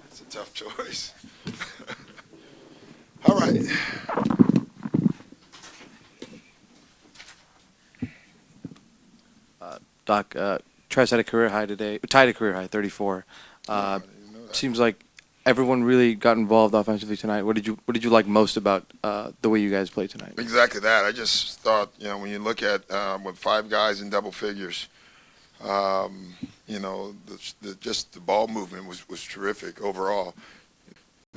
That's a tough choice. All right. Doc, Trez had a career high today, tied a career high, 34. Oh, I Uh, didn't know that. seems like everyone really got involved offensively tonight. What did you like most about the way you guys played tonight? Exactly that. I just thought, when you look at with five guys in double figures, um, just the ball movement was terrific overall.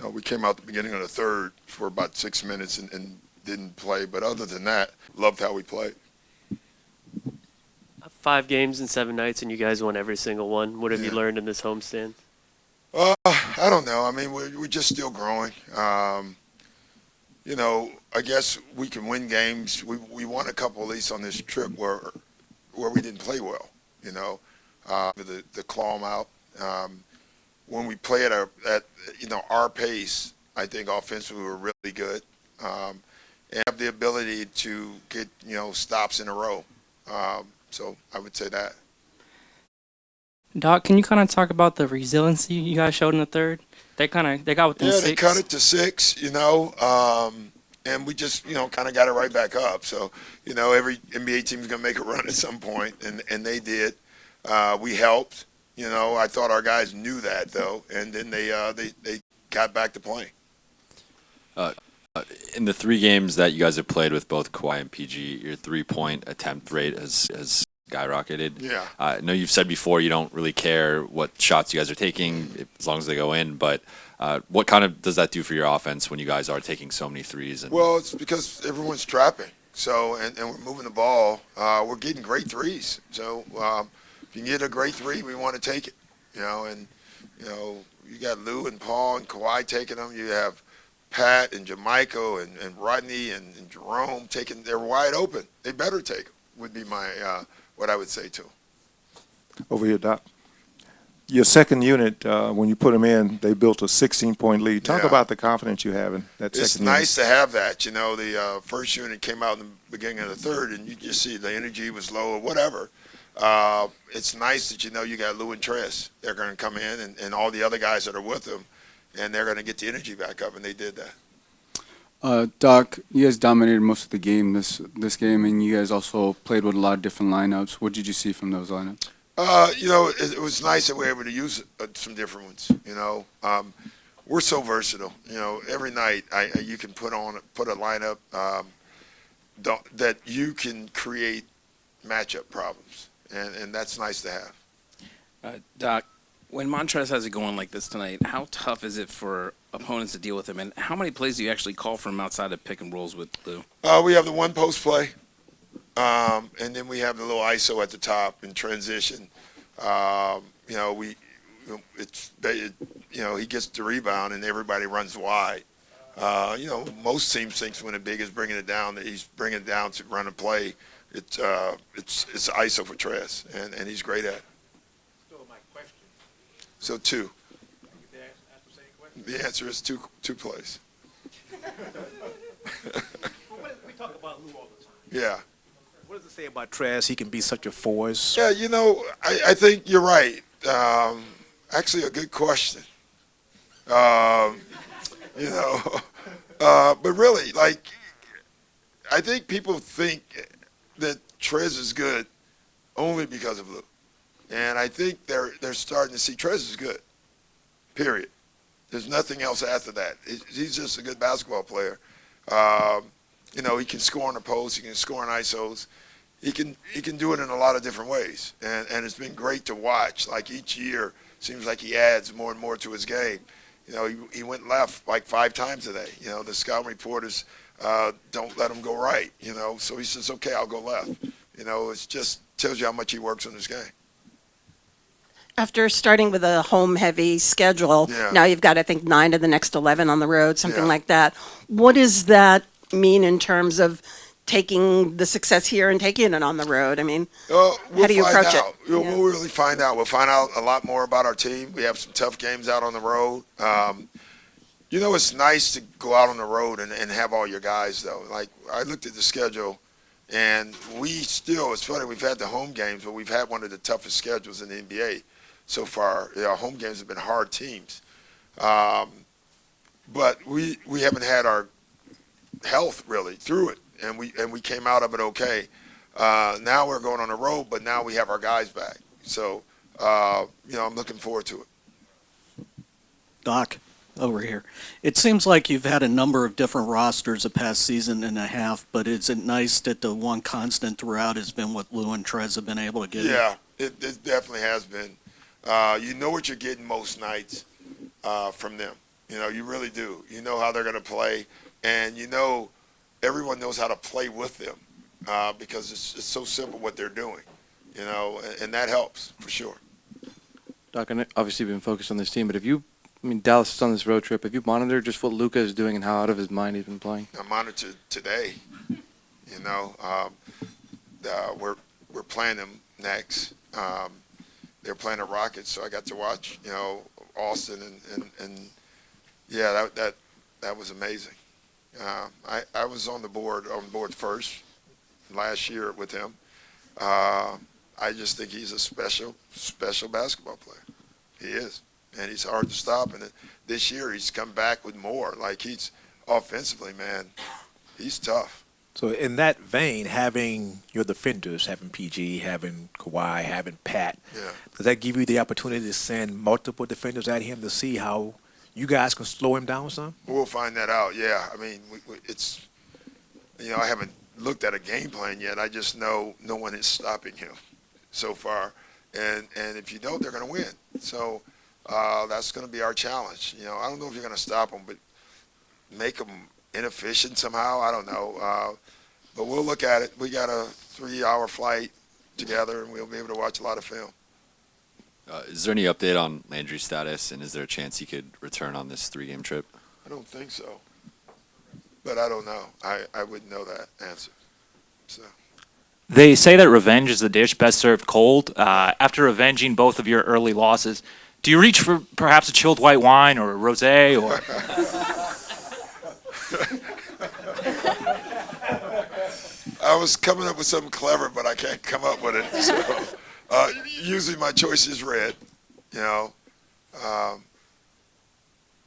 We came out the beginning of the third for about 6 minutes and didn't play, but other than that, loved how we played. 5 games in 7 nights, and you guys won every single one. What have you Yeah. learned in this homestand? I don't know. I mean, we're just still growing. I guess we can win games. We won a couple of these on this trip where we didn't play well. The claw 'em out. When we play at our pace, I think offensively we're really good, and have the ability to get stops in a row. So I would say that. Doc, can you kind of talk about the resiliency you guys showed in the third? They got within Yeah, they cut six. it to six, and we just, kind of got it right back up. So, every NBA team is going to make a run at some point, and they did. We helped. I thought our guys knew that though, and then they got back to playing. Uh, in the 3 games that you guys have played with both Kawhi and PG, your 3-point attempt rate has skyrocketed. Yeah. I know you've said before you don't really care what shots you guys are taking as long as they go in, but what kind of does that do for your offense when you guys are taking so many threes? Well, it's because everyone's trapping. So, and we're moving the ball. We're getting great threes. So, if you can get a great three, we want to take it. And you got Lou and Paul and Kawhi taking them. You have Pat and Jamaica and Rodney and Jerome taking. They're wide open. They better take them. Would be my what I would say to them. Over here, Doc. Your second unit, when you put them in, they built a 16-point lead. Talk Yeah. about the confidence you have in that It's second nice to have that. The first unit came out in the beginning of the third, and you just see the energy was low or whatever. It's nice that you got Lou and Tress. They're going to come in, and all the other guys that are with them, and they're going to get the energy back up, and they did that. Doc, you guys dominated most of the game this game, and you guys also played with a lot of different lineups. What did you see from those lineups? It was nice that we were able to use some different ones. We're so versatile. Every night you can put a lineup that you can create matchup problems, and that's nice to have. Doc, when Montrez has it going like this tonight, how tough is it for opponents to deal with him, and how many plays do you actually call from outside of pick and rolls with Lou? We have the one post play, and then we have the little ISO at the top in transition. He gets the rebound and everybody runs wide. Most teams think when a big is bringing it down that he's bringing it down to run a play. It's ISO for Trez, and he's great at it. So two. The answer is two plays. We talk about Lou all the time. Yeah. What does it say about Trez? He can be such a force. Yeah, I think you're right. Actually, a good question. But really, I think people think that Trez is good only because of Lou. And I think they're starting to see Trez is good, period. There's nothing else after that. He's just a good basketball player. He can score on the post. He can score on ISOs. He can do it in a lot of different ways. And it's been great to watch. Like each year, seems like he adds more and more to his game. He went left like 5 times today. The scouting reporters don't let him go right. So he says, okay, I'll go left. It just tells you how much he works on his game. After starting with a home-heavy schedule, Yeah. now you've got, I think, 9 of the next 11 on the road, something Yeah. like that. What does that mean in terms of taking the success here and taking it on the road? I mean, We'll how do you find approach out. it? We'll really find out. We'll find out a lot more about our team. We have some tough games out on the road. It's nice to go out on the road and have all your guys, though. Like, I looked at the schedule, and it's funny, we've had the home games, but we've had one of the toughest schedules in the NBA. so far. Home games have been hard teams. But we haven't had our health really through it, and we came out of it okay. Now we're going on the road, but now we have our guys back. So, I'm looking forward to it. Doc, over here. It seems like you've had a number of different rosters the past season and a half, but is it nice that the one constant throughout has been what Lou and Trez have been able to give you? Yeah, it definitely has been. You know what you're getting most nights from them. You really do. You know how they're going to play, and everyone knows how to play with them because it's so simple what they're doing, and that helps for sure. Doc, I know obviously you've been focused on this team, but Dallas is on this road trip. Have you monitored just what Luka is doing and how out of his mind he's been playing? I monitored today. We're playing them next. They're playing the Rockets, so I got to watch, Austin and yeah, that was amazing. I was on board first last year with him. I just think he's a special basketball player. He is. And he's hard to stop. And this year he's come back with more. Like he's offensively, man, he's tough. So in that vein, having your defenders, having PG, having Kawhi, having Pat, does that give you the opportunity to send multiple defenders at him to see how you guys can slow him down some? We'll find that out, yeah. I mean, it's, I haven't looked at a game plan yet. I just know no one is stopping him so far. And if you don't, they're going to win. So that's going to be our challenge. I don't know if you're going to stop them, but make them inefficient somehow. I don't know. But we'll look at it. We got a 3-hour flight together, and we'll be able to watch a lot of film. Is there any update on Landry's status, and is there a chance he could return on this 3-game trip? I don't think so. But I don't know. I wouldn't know that answer. So. They say that revenge is a dish best served cold. After avenging both of your early losses, do you reach for perhaps a chilled white wine or a rosé or? I was coming up with something clever, but I can't come up with it. So, usually my choice is red,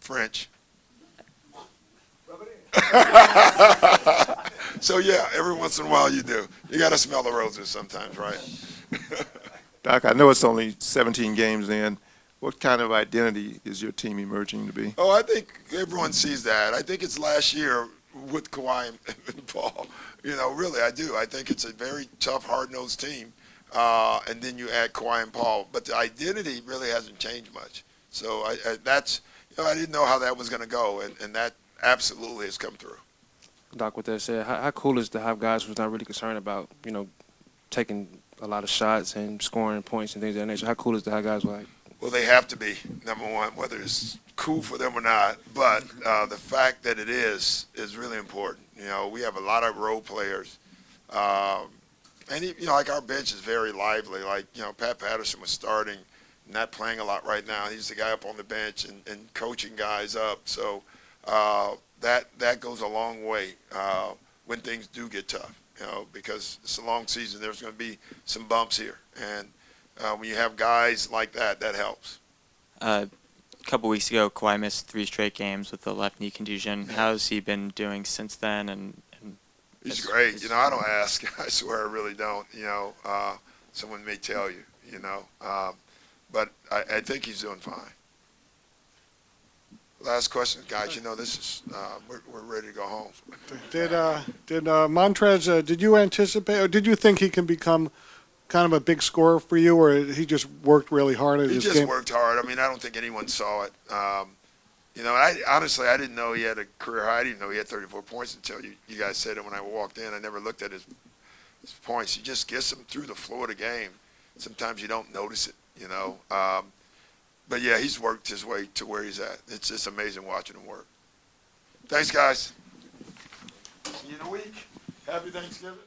French. So yeah, every once in a while you do. You got to smell the roses sometimes, right? Doc, I know it's only 17 games in. What kind of identity is your team emerging to be? Oh, I think everyone sees that. I think it's last year with Kawhi and Paul. Really, I do. I think it's a very tough, hard-nosed team. And then you add Kawhi and Paul. But the identity really hasn't changed much. So I didn't know how that was going to go, and that absolutely has come through. Doc, with that said, how cool is to have guys who's not really concerned about, taking a lot of shots and scoring points and things of that nature? How cool is to have guys like? Well, they have to be, number one, whether it's cool for them or not. But the fact that it is really important. We have a lot of role players. And, like our bench is very lively. Like, Pat Patterson was starting, not playing a lot right now. He's the guy up on the bench and coaching guys up. So that goes a long way when things do get tough, because it's a long season. There's going to be some bumps here. And when you have guys like that, that helps. A couple weeks ago, Kawhi missed 3 straight games with the left knee contusion. How's he been doing since then? And he's great. I don't ask. I swear I really don't. Someone may tell you, but I think he's doing fine. Last question, guys. This is we're ready to go home. Did Montrez? Did you anticipate, or did you think he can become kind of a big scorer for you, or he just worked really hard at his game? He just worked hard. I don't think anyone saw it. I honestly didn't know he had a career high. I didn't know he had 34 points until you guys said it when I walked in. I never looked at his points. He just gets them through the flow of the game. Sometimes you don't notice it, But yeah, he's worked his way to where he's at. It's just amazing watching him work. Thanks, guys. See you in a week. Happy Thanksgiving.